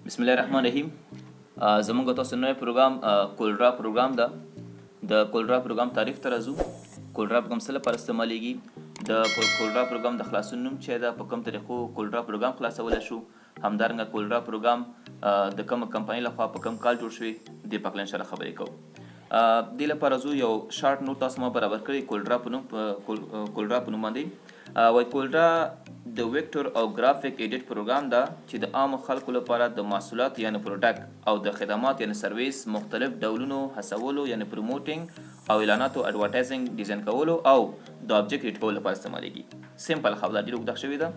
بسم الله الرحمن الرحیم. زمونږ تاسو نوی پروګرام کولډرا پروګرام ده. د کولډرا پروګرام تعریف ته راځو. کولډرا پروګرام څه لپاره استعمالیږي؟ د کولډرا پروګرام د خلاصون نوم چې ده، په کوم طریقو کولډرا پروګرام خلاصولی شو، همدارنګه کولډرا پروګرام د کومه کمپنۍ لخوا په کوم کال جوړ شوی، دې په هکله انشاءالله خبرې کوو. دې لپاره زه یو شارټ نوټ تاسو ما برابر کړی کولډرا په نوم باندې. وایي کولډرا د ویکټور او ګرافیک ایډیټ پروګرام ده چې د عامو خلکو لپاره د محصولات یعنی پروډکټ او د خدمات یعنی سرویس مختلف ډولونو هڅولو یعنی پروموټینګ او اعلاناتو اډورټایزینګ ډیزاین کولو او د آبجیکټ ایډیټ کولو لپاره استعمالیږي. سمپل خبره ډېره اوږده شوې ده.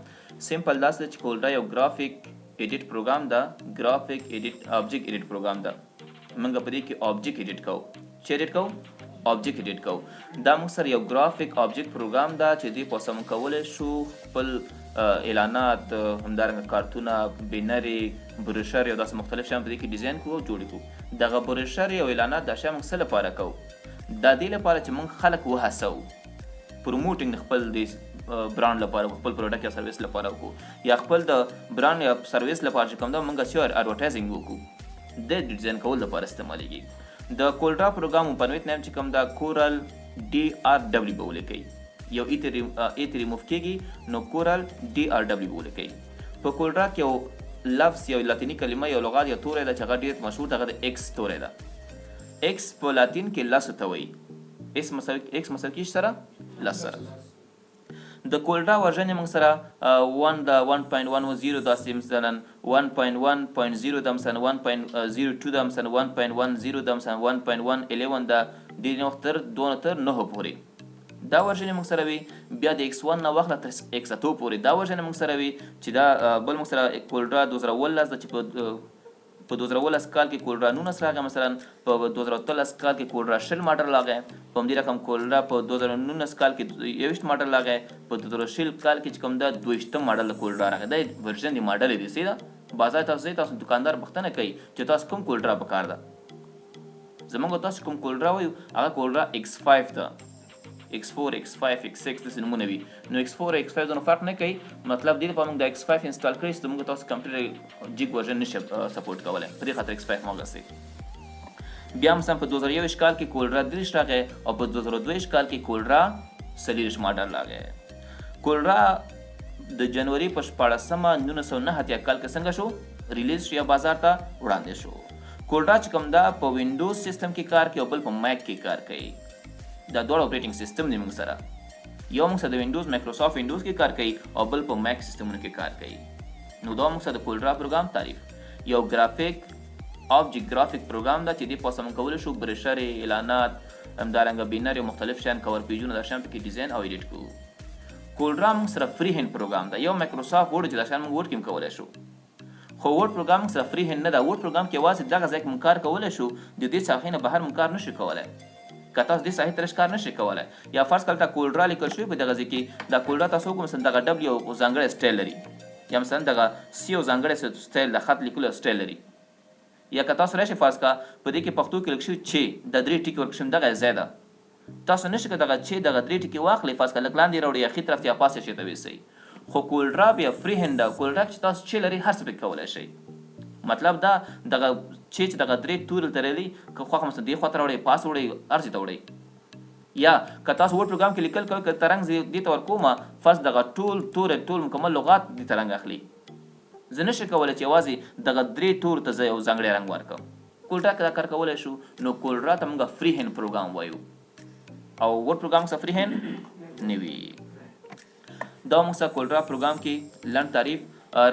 سمپل داسې ده چې کولډرا یو ګرافیک ایډیټ پروګرام ده، ګرافیک ایډیټ آبجیکټ ایډیټ پروګرام ده. موږ په دې کې آبجیکټ ایډیټ کوو. چې ایډیټ کوو؟ آبجیکټ ایډیټ کوو. دا موږ سره یو ګرافیک آبجیکټ پروګرام ده چې دې په واسطه موږ کولی شو خپل اعلانات، همدارنګه کارتونه، بینرې، بروشر او داسې مختلف شیان په دې کې ډیزاین کړو او جوړ کړو. دغه بروشر او اعلانات دا شیان موږ څه لپاره کوو؟ دا دې لپاره چې موږ خلک وهڅوو، پروموټینګ خپل د برانډ لپاره، خپل پروډکټ یا سرویس لپاره وکړو، یا خپل د برانډ یا سرویس لپاره چې کوم ده موږ څه اډورټایزینګ وکړو، د ډیزاین کولو لپاره استعمالیږي. د کولډرا پروګرام مپنویت نیم چې کوم ده کورل DRW به ولیکئ. یو ای ته ریموف کیږي نو کورل DRW به ولیکئ. په کولډرا کې یو لفظ، یو لاتیني کلمه، یو لغات، یو توری ده چې هغه ډېر مشهور ده، هغه د ایکس توری ده. ایکس په لاتین کې لسو ته وایي. ایکس مساوي کېږي سره لس سره. د کولډرا ورژن یې موږ سره 1.10 داسې مثلا 1.1.0 ده، مثلا 1.02 ده، مثلا 1.10 ده، مثلا 1.111 ده، دې وخت تر 2.9 پورې دا ورژن یې موږ سره وي. بیا د X1 نه واخله تر X8 پورې دا ورژن یې موږ سره وي چې دا بل موږ سره کولډرا 2019 ده چې په 2019 کال کې کولډرا 19 راغی، مثلا په 2013 کال کې کولډرا 20 ماډل راغی، په همدې رقم کولډرا په 2019 کال کې 21 ماډل راغی، په 2020 کال کې چې کوم ده 22 ماډل کولډرا راغی. دا ورژن دی ماډل دی سیده بازار تاسو دکاندار پوښتنه کوي چې تاسو کوم کولډرا پکار ده. زمونږ تاسو کوم کولډرا وایو هغه کولډرا X5 ده، X4 X5 X6 داسې نومونه وي. نو X4 X5 دونه فرق نه کوي. مطلب دې لپاره موږ د X5 انسټال کړی چې موږ تاسو کمپیوټر جیګ ورژن نشي سپورټ کولی، په دې خاطر X5 موږ غواړو. بیا مثلا په 2021 کال کې کولډرا 30 راغی او په 2022 کال کې کولډرا 40 ماډل راغی. کولډرا د جنوري په 1909 کال کې څنګه شو ریلیز شو یا بازار ته وړاندې شو. کولډرا چې کوم ده په وینډوز سیستم کې کار کوي او بل په میک کې کار کوي. دا دوه اپریټینګ سیستم دی موږ سره. یو موږ سره د وینډوز مایکروسافټ وینډوز کې کار کوي او بل په میک سیستمونو کې کار کوي. نو دا موږ سره د کولډرا پروګرام تعریف. یو ګرافیک آبجیکټ ګرافیک پروګرام ده چې دې په واسطه موږ کولی شو بروشرې، اعلانات، همدارنګه بینرې، مختلف شیان، کور پیجونه، دا شیان پکې ډیزاین او ایډیټ کوو. کولډرا موږ سره فری هینډ پروګرام ده. یو مایکروسافټ ورډ چې دا شیان موږ ورډ کې هم کولی شو، خو ورډ پروګرام موږ سره فری هینډ نه ده. ورډ پروګرام کې یوازې دغه ځای کې موږ کار کولی شو، د دې ساحې نه بهر موږ کار نشو کولی. که تاسو دې ساحې ته کار نشئ کولی، یا فرض کړه کولډرا لیکل شوی په دغه ځای کې، دا کولډرا تاسو وګورئ مثلا دغه ډبل یو ځانګړی سټایل لري، یا مثلا دغه سی یو ځانګړی سټایل د خط لیکلو سټایل لري. یا که تاسو راشئ فرض کړه په دې کې پښتو کې لیکل شوي چې د 3 ټکي ورکړل شوي دغه ځای ده، تاسو نشئ که دغه چې دغه 3 ټکي واخلئ، فرض کړه لږ لاندې راوړئ یا ښي طرف ته یا پاسې شي ته ویسئ. خو کولډرا بیا فری هینډ ده. کولډرا چې تاسو چې لري هر څه پکې کولی شئ. مطلب دا دغه چې دغه 3 تورې ته لري، که خوښه مثلا دې خوا ته راوړئ، پاس وړئ، هر ځای ته وړئ. یا که تاسو ورډ پروګرام کې لیکل کوئ، که ترنګ دې ته ورکومه فرض دغه ټول مکمل لغات دې ته رنګ اخلي. زه نشم کولی چې یوازې دغه 3 تورو ته زه یو ځانګړی رنګ ورکړم. کولډرا کې دا کار کولی شو. نو کولډرا ته موږ فری هینډ پروګرام وایو او ورډ پروګرام څخه فری هینډ نه وي. دا موږ سره کولډرا پروګرام کې لنډ تعریف.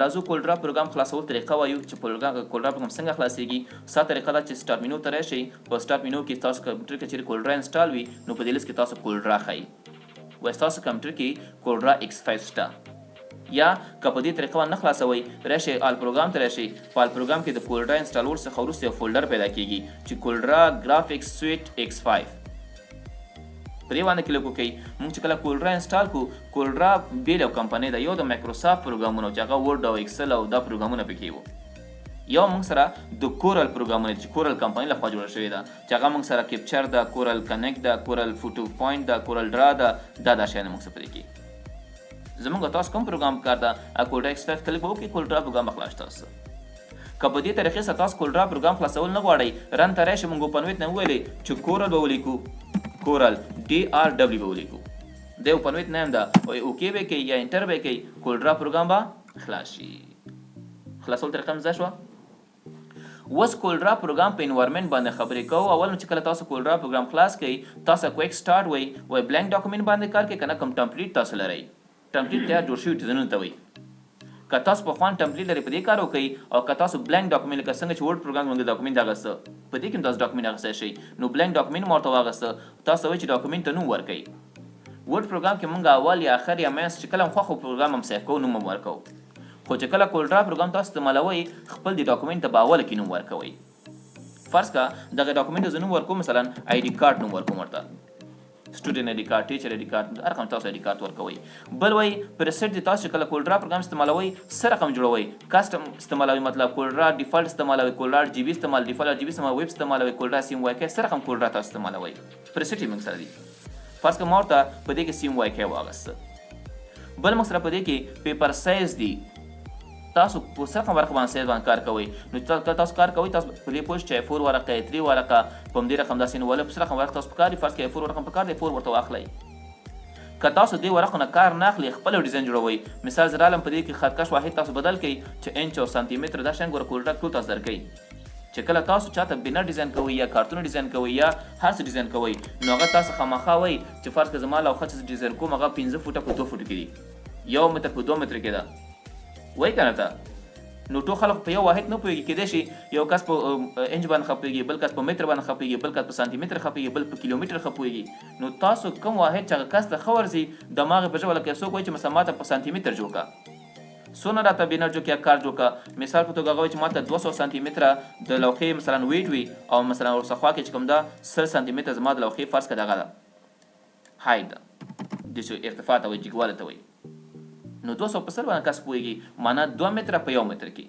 راځو کولډرا پروګرام خلاصول طریقه وایو چې کولډرا پروګرام څنګه خلاصیږي. ستا طریقه ده چې سټارټ مینو ته راشئ. په سټارټ مینو کې تاسو کمپیوټر کې چیرې کولډرا انسټال وي نو په دې لیست کې تاسو کولډرا ښایي. وایي ستاسو کمپیوټر کې کولډرا X5 شته. یا که په دې طریقه باندې نه خلاصوئ، راشئ آل پروګرام ته راشئ. په آل پروګرام کې د کولډرا انسټالور څخه وروسته یو فولډر پیدا کېږي چې کولډرا ګرافیکس سویټ X5 په دې باندې کلیک وکړئ. موږ چې کله کولډرا انسټال کړو، کولډرا بیل یو کمپنۍ ده. یو د مایکروسافټ پروګرامونه چې هغه ورډ او ایکسل او دا پروګرامونه پکې وو. یو موږ سره د کورل پروګرامونه چې کورل کمپنۍ لخوا جوړه شوې ده، چې هغه موږ سره کیپچر ده، کورل کنیکټ ده، کورل فوټو پوینټ ده، کورل ډرا ده، دا شیان موږ سره پرې کې. زمونږ تاسو کوم پروګرام کار ده کولډرا X5 کلیک وکړئ، کولډرا پروګرام خلاص تاسو. که په دې طریقې سره تاسو کولډرا پروګرام خلاصول نه غواړئ رن ته راشئ موږ اوپن ویت نه وویلې چې کورل به ولیکو کورل DRW به ولیکو د اوپن ویت نه هم ده اوکې به کوي یا انټر به کوي کولډرا پروګرام به خلاص شي خلاصول طریقه مې زده شوه اوس کولډرا پروګرام په انوایرمنټ باندې خبرې کوو اول نو چې کله تاسو کولډرا پروګرام خلاص کړئ تاسو کویک سټارټ وایي بلانک ډاکومنټ باندې کار کوي کنه کوم ټمپلیټ تاسو لرئ ټمپلیټ تیار جوړ شوي ډیزاینونه ته وایي که تاسو په خوان ټمپلیټ لري په دې کار وکړئ او که تاسو بلانک ډاکومنټ لکه څنګه چې ورډ پروګرام موږ ډاکومنټ اغسته په دې کې تاسو ډاکومنټ اغسته شئ نو بلانک ډاکومنټ مورته واغسته تاسو وایي چې ډاکومنټ ته نوم ورکړئ ورډ پروګرام کې موږ اول یا اخر یا مینس چې کله هم خوښ پروګرام هم سیف کوو نوم هم ورکوو خو چې کله کولډرا پروګرام تاسو استعمالوئ خپل د ډاکومنټ ته په اوله کې نوم ورکوئ فرض کا دغه ډاکومنټ زه نوم ورکوم مثلا آی ډي کارت نوم ورکوم ورته سټوډنټ آی ډي کارت ټیچر آی ډي کارت هر کوم تاسو آی ډي کارت ورکوئ بل وایي پرسیټ د تاسو کله کولډرا پروګرام استعمالوئ څه رقم جوړوئ کاسټم استعمالوئ مطلب کولډرا ډیفالت استعمالوئ کولډرا جی بي استعمال ډیفالت جی بي استعمال ویب استعمالوئ کولډرا سیم وای کې څه رقم کولډرا تاسو استعمالوئ پرسیټ یې موږ سره دي فرض که ما ورته په دې کې سیم وای کې واغسته بل موږ سره په دې کې پیپر سایز دی تاسو په څه ورقه باندې سایز باندې کار کوئ نو تاسو کار کوئ تاسو په دې پوه چې 4 ورقه 3 ورقه په همدې رقم داسې نه ولا په څه رقم ورقه تاسو په کار دي فرض کې 4 ورقه په کار دی 4 ورته واخلئ که تاسو دې ورقو نه کار نه اخلي خپل ډیزاین جوړوئ مثال زه رالم په دې کې خط کش واحد تاسو بدل کړئ چې انچ او سانتي متر دا شان ګوره کولډرا ټول تاسو درکوي چې کله تاسو چاته بینر ډیزاین کوئ یا کارتون ډیزاین کوئ یا هر څه ډیزاین کوئ نو هغه تاسو خامخا وایي چې فرض که زما لوحه چې ډیزاین کوم هغه 15 فوټه په 2 فوټه کې دي 1 متر په 2 متر کې ده وایي که نه ته نو ټول خلک په یو واحد نه پوهېږي کیدای شي یو کس په انچ باندې ښه پوهېږي بل کس په متر باندې ښه پوهېږي بل کس په سانتي متر ښه پوهېږي بل په کیلومتر ښه پوهېږي نو تاسو کوم واحد چې هغه کس ته ښه ورځي دماغ یې په ژبه لکه څوک وایي چې مثلا ماته په سانتي متر جوړ کړه څونه راته بینر جوړ کړه کار جوړ کړه مثال په توګه هغه وایي چې ماته 200 سانتي متره د لوحې مثلا ویټ وي او مثلا ورڅخه خوا کې چې کوم ده 100 سانتي متر زما د لوحې فرض کړه دغه ده هایټ ده داسې ارتفاع ته وایي جګوالی ته وایي نو 200 په 100 باندې کس پوهېږي معنا 2 متره په 1 متر کې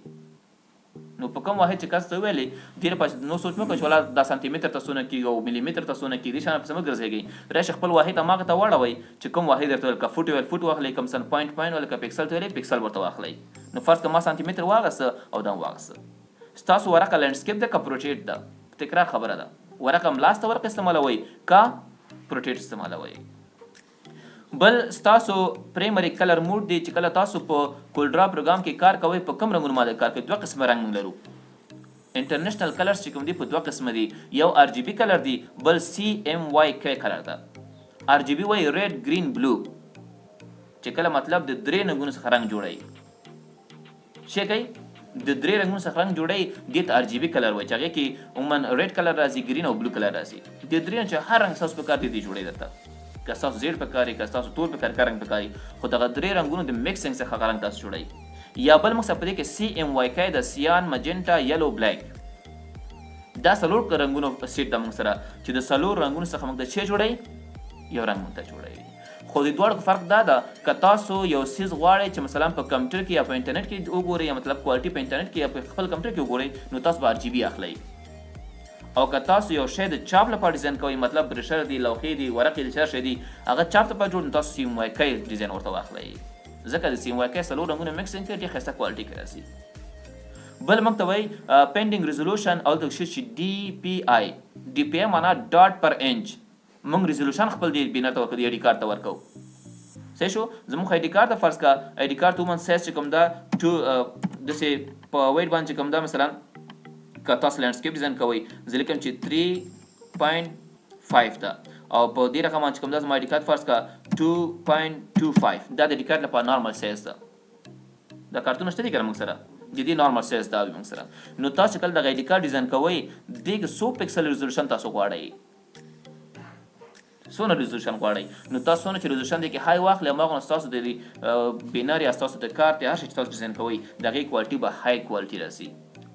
نو په کوم واحد چې کس ته ویلې ډېر پس نو سوچ مه کوئ چې ولا دا سانتي متر ته څونه کېږي او ملي متر ته څونه کېږي دې شان پسې مه ګرځېږئ راشئ خپل واحد هماغه ته واړوئ چې کوم واحد درته ویل که فوټ ویل فوټ واخلئ کوم سن پوینټ ویل که پکسل ته ویلې پکسل ورته واخلئ نو فرض که ما سانتي متر واغسته او دا هم واغسته ستاسو ورقه لینډسکیپ ده که پروټیټ ده تکرار خبره ده ورقه ملاسته ورقه استعمالوئ که پروټیټ استعمالوئ بل ستاسو پرایمري کلر موډ دی چې کله تاسو په کولډرا پروګرام کې کار کوئ په کوم رنګونو باندې کار کوئ 2 قسمه رنګ لرو انټرنیشنل کلرز چې کوم دي په 2 قسمه دي یو RGB کلر دی بل CMYK کلر ده RGB وایي ریډ ګرین بلو چې کله مطلب د 3 رنګونو څخه رنګ جوړوي شي کوي د 3 رنګونو څخه رنګ جوړوي دې ته RGB کلر وایي چې هغې کې عموما ریډ کلر راځي ګرین او بلو کلر راځي د 3 چې هر رنګ ستاسو په کار دی جوړوي درته که ستاسو زیړ په کار وي که ستاسو تور په کار رنګ په کار وي خو دغه 3 رنګونو د میکسینګ څخه هغه رنګ تاسو جوړوي یا بل مقصد په دې کې CMYK د سیان مجنټا یلو بلیک دا څلور رنګونو سیټ د موږ سره چې د څلور رنګونو څخه موږ د څه جوړوي یو رنګ موږ ته جوړوي خو د دواړو فرق دا ده که تاسو یو څیز غواړئ چې مثلا په کمپیوټر کې یا په انټرنیټ کې وګورئ یا مطلب کوالټي په انټرنیټ کې یا په خپل کمپیوټر کې وګورئ نو تاسو به RGB اخلئ او که تاسو یو شی د چاپ لپاره ډیزاین کوئ مطلب برشر دی لوحې دی ورقې دی هر شی دی هغه چاپ لپاره جوړ نو تاسو CMYK ډیزاین ورته واخلئ ځکه د CMYK څلور رنګونه میکسینګ کوي ډېر ښایسته کوالټي کې راځي بل موږ ته وایي پینډینګ ریزولوشن او د چې DPI معنا ډاټ پر انچ موږ ریزولوشن خپل دی بینر ته ورکړو ID کارت ته ورکړو صحیح شو زموږ ID کارت ته فرض کا ID کارت عموما سایز چې کوم ده داسې په ویټ باندې چې کوم ده مثلا که تاسو لینډسکیپ ډیزاین کوئ زه لیکم چې 3.5 ده او په دې رقم باندې چې کوم ده زما ID کارت فرض کا 2.25 دا د ID کارت لپاره نارمل سایز ده دا کارتونه شته دي که نه موږ سره د دې نارمل سایز دا وي موږ سره نو تاسو چې کله دغه ID کارت ډیزاین کوئ دې کې 100 پکسل ریزولوشن تاسو غواړئ څونه ریزولوشن غواړئ نو تاسو څونه چې ریزولوشن دی کې های واخلئ هماغونه ستاسو د بینر یا ستاسو د کارت یا هر شی چې تاسو ډیزاین کوئ د هغې کوالټي به های کوالټي راسي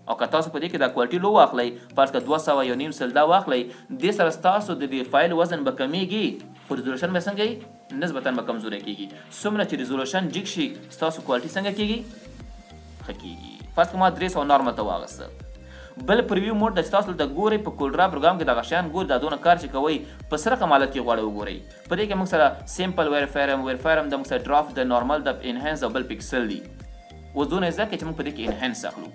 او که تاسو په دې کې دا کوالټي لو واخلئ فرض که 200 یو نیم سل دا واخلئ دې سره ستاسو د دې فایل وزن به کمیږي خو ریزولوشن به څنګه وي نسبتا به کمزوری کېږي څومره چې ریزولوشن جګ شي ستاسو کوالټي څنګه کېږي ښه کېږي فرض که ما 300 نارمل ته واغسته بل پریویو موډ د چې تاسو دلته ګورئ په کولډرا پروګرام کې دغه شیان ګورئ دا دونه کار چې کوئ په څه رقم حالت کې غواړئ وګورئ په دې کې موږ سره سیمپل ویرفایر هم د موږ سره ډرافټ د نارمل د انهانس او بل پکسل دي اوس دونه زده کړئ چې موږ په دې کې انهانس اخلو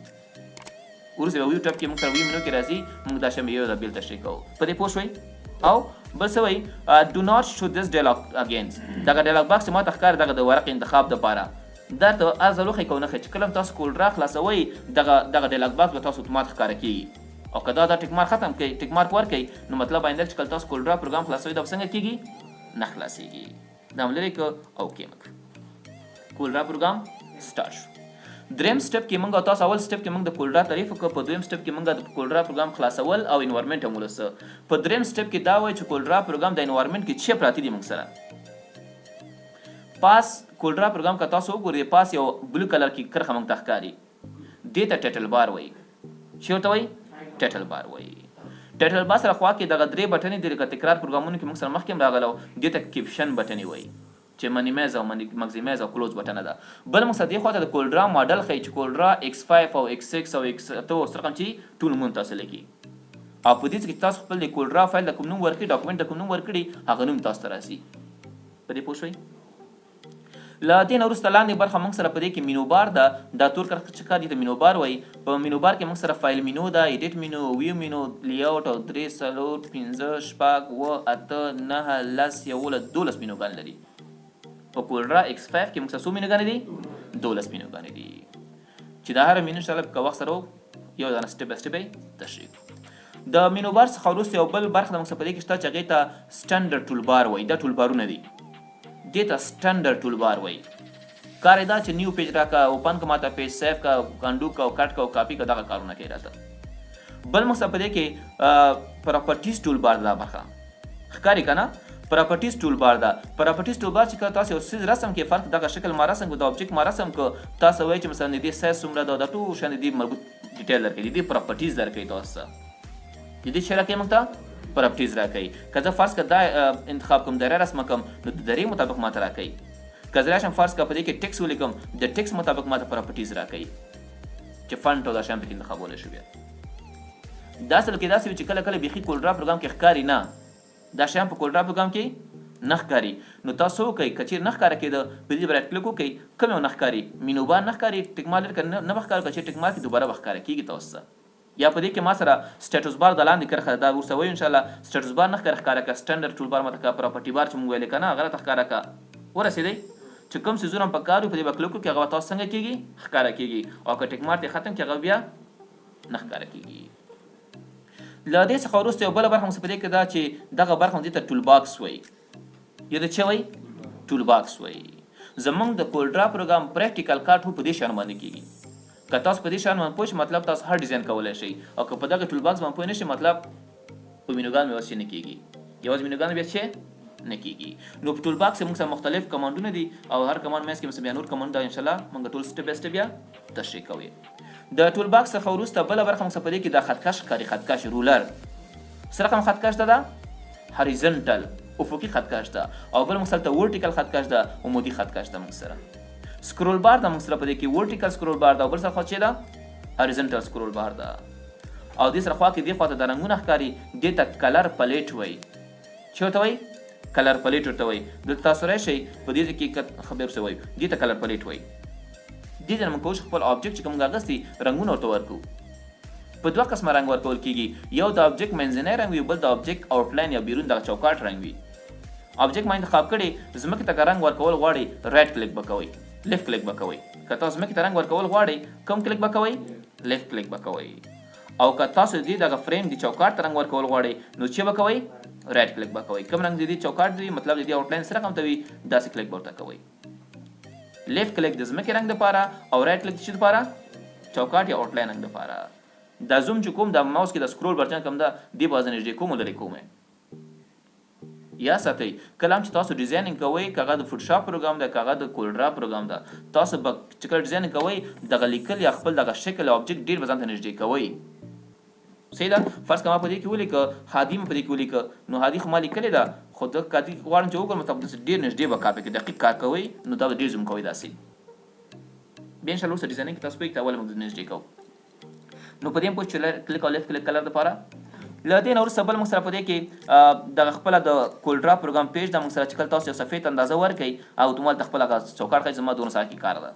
وروسته به ویو ټپ کې موږ سره ویو منو کې راځي موږ دا شی یو د بیل تشریح کوو په دې پوه شوئ او بل څه وایي ډو ناٹ شو دس ډایلاګ اګینز دغه ډایلاګ باکس چې ماته ښکاري دغه د ورق انتخاب دپاره درته هر ځل وښیي که ونه ښیي چې کله هم تاسو کولډرا خلاصوئ دغه ډایلاګ باکس به تاسو اتومات ښکاره کېږي او که دا ټیک مارک ختم کړئ ټیک مارک ورکړئ نو مطلب آینده چې کله تاسو کولډرا پروګرام خلاصوئ دا به څنګه کېږي نه خلاصېږي دا هم لرې که اوکې مه کولډرا پروګرام سټارټ شو دریم سټپ کې موږ تاسو اول سټپ کې موږ د کولډرا تعریف وکړو په دویم سټپ کې موږ د کولډرا پروګرام خلاصول او انوایرمنټ هم ولوسته په دریم سټپ کې دا وایي چې کولډرا پروګرام د انوایرمنټ کې څه پراته دي موږ سره پاس کولډرا پروګرام که تاسو وګورئ پاس یو بلو کلر کې کرښه موږ ته ښکاري دې ته ټایټل بار وایي څه ورته وایي ټایټل بار وایي ټایټل بار سره خوا کې دغه درې بټنې دي لکه تکرار پروګرامونو کې موږ سره مخکې هم راغلی دې ته کیپشن بټنې وایي چې منیمایز او مکزیمایز او کلوز بټنه ده بل موږ سره دې خواته د کولډرا ماډل ښیي چې کولډرا X5 او X6 او X8 او رقم چې ټول نومونه تاسو لیکي او په دې کې تاسو خپل د کولډرا فایل د کوم نوم ورکړي ډاکومنټ د کوم نوم ورکړي هغه نوم تاسو ته راځي په دې پوه شوئ له دې نه وروسته لاندې برخه موږ سره په دې کې مینو بار ده دا تور کرښه چې ښکاري ته مینو بار وایي په مینو بار کې موږ سره فایل مینو ده ایډیټ مینو ویو مینو لیاوټ او 3 4 5 6 8 9 10 11 12 مینوګان لري په کولډرا X5 کې موږ سره څو مینوګانې دي 12 مینوګانې دي چې دا هره مینو انشاءالله که وخت سره یو ځانه سټپ بای سټپ تشریح د مینو بار څخه وروسته یو بل برخه د موږ سره په دې کې شته چې هغې ته سټنډرډ ټول بار وایي دا ټول بارونه دي دې ته سټنډرډ ټول بار وایي کار یې دا چې نیو پیج راکړه اوپن که ماته پیج سیف که انډو که او کټ که او کاپي که دغه کارونه کوي راته بل موږ سره په دې کې پراپرټیز ټول بار دا برخه ښکاري که نه پراپرټیز ټول بار ده پراپرټیز ټول بار چې کله تاسو یو څیز رسم کې فرق دغه شکل ما رسم کړو د اوبجیکټ ما رسم کړو تاسو وایي چې مثلا د دې سایز څومره ده دا ټول شیان د دې مربوط ډیټیل درکوي د دې پراپرټیز درکوي تاسو ته د دې څه راکوي موږ ته پراپرټیز راکوي که زه فرض کړه دا انتخاب کوم دایره رسمه کوم نو د دایرې مطابق ماته راکوي که زه راشم فرض کړه په دې کې ټکس ولیکم د ټکس مطابق ماته پراپرټیز راکوي چې فنټ او دا شیان پکې انتخابولی شو بیا دا اصل کې داسې وي چې کله کله بیخي کولډرا پروګرام کې ښکاري نه دا شیان په کولډرا پروګرام کې نه ښکاري نو تاسو وکئ که چیرې نه ښکاره کېده په دې به رایټ کلیک وکئ کوم یو نه ښکاري مینو بار نه ښکاري ټیک مارک لري که نه به ښکاره که چیرې ټیک مارک دوباره به ښکاره کېږي تاسو ته یا په دې کې ما سره سټیټوس بار د لاندې کرښه دا ورسره وایو انشاءالله سټیټوس بار نه ښکاره که سټنډرډ ټول بار ماته که پراپرټي بار چې مونږ ویلې که نه هغه راته ښکاره که ورسېدی چې کوم څیزونه هم په کار وي په دې به کلیک وکړي هغه به تاسو څنګه کېږي ښکاره کېږي او که ټیک مارک یې ختم کړي هغه بیا نه ښکاره کېږي له دې څخه وروسته یو بله برخه موږ په دې کې دا چې دغه برخه دې ته ټول باکس وایي یا د څه وایي ټول باکس وایي زموږ د کولډرا پروګرام پریکټیکل کار ټول په دې شیانو باندې کېږي که تاسو په دې شیانو باندې پوه شئ مطلب تاسو هر ډیزاین کولی شئ او که په دغه ټول باکس باندې پوه نه شئ مطلب په مینوګان بیا نه کېږي یوازې مینوګان بیا څه نه کېږي نو په ټول باکس موږ سره مختلف کمانډونه دي او هر کمانډ منځ کې موږ بیا نور کمانډ دا انشاءالله موږ ټول سټپ بای سټپ بیا تشریح کوو د ټول باکس څخه وروسته بله برخه موږ په دې کې د خطکش ښکاري خطکش رولر څه رقم خطکش ده هاریزنټل افقي خطکش ده او بل موږ سره ورټیکل خطکش ده عمودي خطکش ده موږ سره سکرول بار ده موږ سره په دې کې ورټیکل سکرول بار ده او بل سره خوا چې ده هاریزنټل سکرول بار ده او دې سره خوا کې دې خواته د رنګونه ښکاري دې ته کلر پلیټ وایي څه ورته وایي کلر پلیټ ورته وایي دلته تاسو راشئ په دې کې خبر څه وایي دې ته کلر پلیټ وایي دې ځای موږ کولی شو خپل آبجیکټ چې کوم اخیستي رنګونه ورته ورکړو په دوه قسمه رنګ ورکول کېږي یو د آبجیکټ منځنی رنګ وي بل د آبجیکټ آوټلاین یا بیرون دغه چوکاټ رنګ وي آبجیکټ ما انتخاب کړي ځمکې ته که رنګ ورکول غواړئ رایټ کلیک به کوئ لیفت کلیک به کوئ که تاسو ځمکې ته رنګ ورکول غواړئ کوم کلیک به کوئ لیفت کلیک به کوئ او که تاسو دې دغه فریم د چوکاټ ته رنګ ورکول غواړئ نو چې به کوئ رایټ کلیک به کوئ کوم رنګ د دې چوکاټ دی مطلب د دې آوټلاین څه رقم ته وي داسې کلیک به ورته کوئ لیفت کلیک د ځمکې رنګ دپاره او رایټ کلیک د څه دپاره چوکاټ یا آوټلاین رنګ دپاره دا زوم چې کوم د ماوس کې د سکرول بټن کوم ده دې به زه نږدې کوم او لرې کوم یا ساتئ کله هم چې تاسو ډیزاینینګ کوئ که هغه د فوټوشاپ پروګرام ده که هغه د کولډرا پروګرام ده تاسو به چې کله ډیزاینینګ کوئ دغه لیکل یا خپل دغه شکل او آبجیکټ ډېر به ځان ته نږدې کوئ صحیح ده فرض که ما په دې کې ولیکه هادي مې په دې کې ولیکه نو هادي خو ما لیکلې ده خو د هادي غواړم چې وګورم مطلب داسې ډېر نږدې به کاپي کې دقیق کار کوئ نو دا به ډېر زوم کوئ داسې بیا انشاءالله وروسته ډیزاینینګ کې تاسو پوهېږئ که اول موږ نږدې کوو نو په دې هم پوه چې کلیک او لیفت کلیک کلر دپاره له دې نه وروسته بل موږ سره په دې کې دغه خپله د کولډرا پروګرام پیج ده موږ سره چې کله تاسو یو صفحې ته اندازه ورکئ او اتومات د خپل هغه چوکاټ ښایي زما 2 ساعت کې کار ده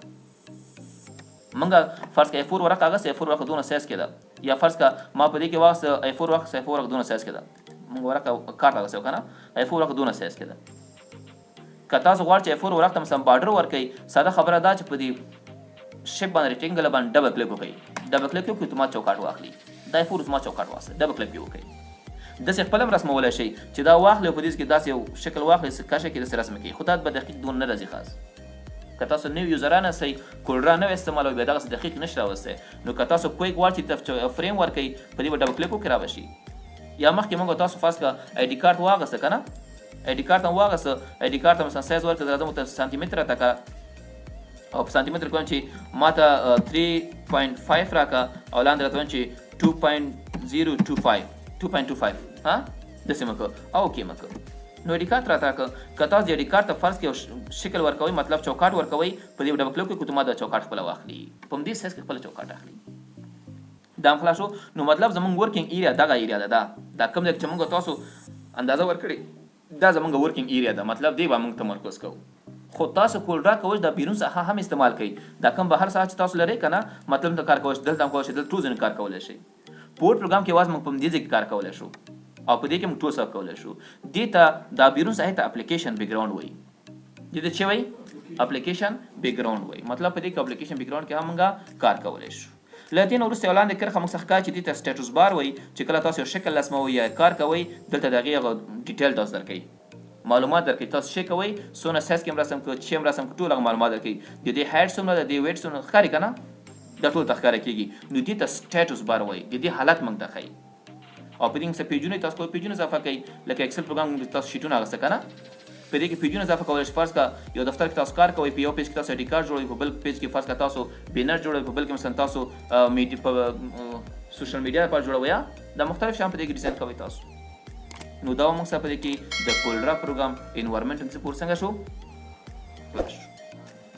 منګه فرض کړه A4 ورقه هغه A4 ورقه دونه سایز کې ده یا فرض کړه ما په دې کې واغسته A4 ورقه دونه سایز کې ده موږ ورقه کارت راغسته کنه A4 ورقه دونه سایز کې ده که تاسو غواړئ چې A4 ورقه مثلا بارډر ورکړئ ساده خبره دا چې په دې شیپ باندې ریکټنګل باندې ډبل کلیک وکړئ ډبل کلیک وکړئ ته ما چوکاټ واخلي دا A4 ته ما چوکاټ واسه ډبل کلیک وکړئ داسې خپل هم رسمولی شئ چې دا واخلئ په دې کې داسې یو شکل واخلئ کاشه کې داسې رسم کړئ خو دا به دقیق دونه نه راځي خاص که تاسو نوي یوزران یاستئ کولډرا نوی استعمالوئ بیا دغسې دقیق نشي راوستی نو که تاسو کویک غواړئ چې فریم ورکوئ په دې به ډبل کلیک وکړئ رابشي یا مخکې موږ تاسو فرض کړه آی ډي کارت واغسته که نه آی ډي کارت هم واغسته آی ډي کارت مثلا سایز ورکړه راځه مو ته سانتي متر راته کړه او په سانتي متر کوم چې ما ته 3.5 راکړه او لاندې راته وایم چې 2.25 ها داسې مه کوه او اوکې مه کوه نو آی ډي کارت راته راکړه که تاسو د آی ډي کارت ته فرض کړئ شکل ورکوئ مطلب چوکاټ ورکوئ په دې ډبل کلیک وکړئ ته ما دا چوکاټ خپله واخلي په همدې سایز کې خپله چوکاټ اخلي دا هم خلاص شو نو مطلب زموږ ورکینګ ایریا دغه ایریا ده دا کوم ځای چې موږ تاسو اندازه ورکړې دا زموږ ورکینګ ایریا ده مطلب دی به موږ تمرکز کوو خو تاسو کولډرا کوئ دا بیرون څخه هم استعمال کوئ دا کوم بهر څخه چې تاسو لرئ که نه مطلب ته کار کوئ دلته هم کولی شئ دلته ټول ځایونه کار کولی شئ پورټ پروګرام کې یوازې موږ په همدې ځای کې کار کولی شو او په دې کې موږ ټول څه کولی شو دې ته دا بیرون څخه ته اپلیکیشن بیکګراوند وایي دې ته څه وایي اپلیکیشن بیکګراوند وایي مطلب په دې کې اپلیکیشن بیکګراوند کې هم موږ کار کولی شو له دې نه وروسته یو لاندې کرښه موږ څخه ښکاري چې دې ته سټیټس بار وایي چې کله تاسو یو شکل رسموئ یا کار کوئ دلته د هغې هغه ډیټیل تاسو درکوي معلومات درکوي تاسو څه کوئ څونه سایز کې هم رسم کړو چې هم رسم کړو ټول هغه معلومات درکوي د دې هایټ څومره ده د دې ویټ څومره ښکاري که نه دا ټول ته ښکاره کېږي نو دې ته سټیټس بار وایي د دې حالت موږ ته ښایي او په دې کې څه پیجونه تاسو کوئ پیجونه اضافه کوئ لکه اکسل پروګرام کې تاسو شیټونه اخیسته که نه په دې کې پیجونه اضافه کولی شئ فرض کړه یو دفتر کې تاسو کار کوئ په یو پیج کې تاسو آی ډي کارت جوړوئ په بل پیج کې فرض کړه تاسو بینر جوړوئ په بل کې مثلا تاسو په سوشل میډیا لپاره جوړوئ یا دا مختلف شیان په دې کې ډیزاین کوئ تاسو نو دا موږ سره په دې کې د کولډرا پروګرام انوایرمنټ سپورټ څنګه شو